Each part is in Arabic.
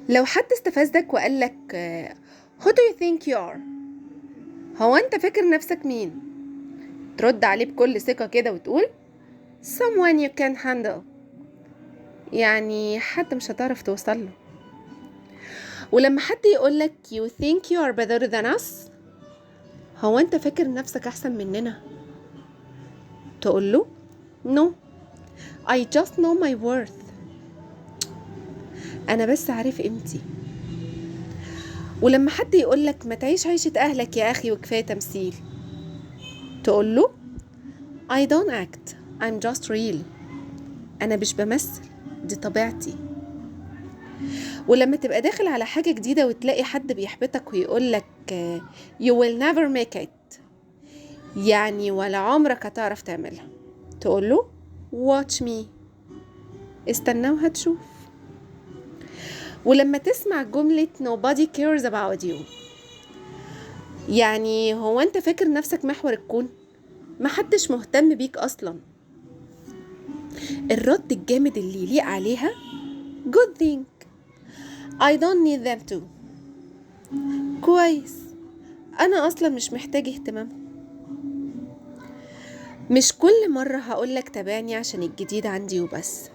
لو حد استفزك وقالك who do you think you are؟ هو انت فاكر نفسك مين؟ ترد عليه بكل ثقة كده وتقول someone you can handle، يعني حد مش هتعرف توصل له. ولما حد يقولك you think you are better than us، هو انت فاكر نفسك احسن مننا؟ تقول له no I just know my worth، انا بس عارف قيمتي. ولما حد يقولك ما تعيش عيشة اهلك يا اخي وكفاية تمثيل، تقول له I don't act I'm just real، انا مش بمثل، دي طبيعتي. ولما تبقى داخل على حاجة جديدة وتلاقي حد بيحبطك ويقولك you will never make it، يعني ولا عمرك هتعرف تعملها، تقول له watch me، استنى وهتشوف. ولما تسمع جملة nobody cares about you، يعني هو انت فاكر نفسك محور الكون؟ محدش مهتم بيك اصلا. الرد الجامد اللي يليق عليها good thing I don't need them to، كويس، انا اصلا مش محتاج اهتمام. مش كل مرة هقولك تابعني عشان الجديد عندي وبس،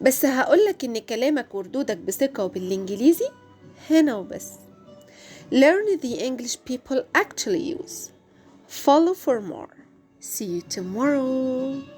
بس هقولك ان كلامك وردودك بثقة وبالانجليزي هنا وبس. Learn the English people actually use. Follow for more. See you tomorrow.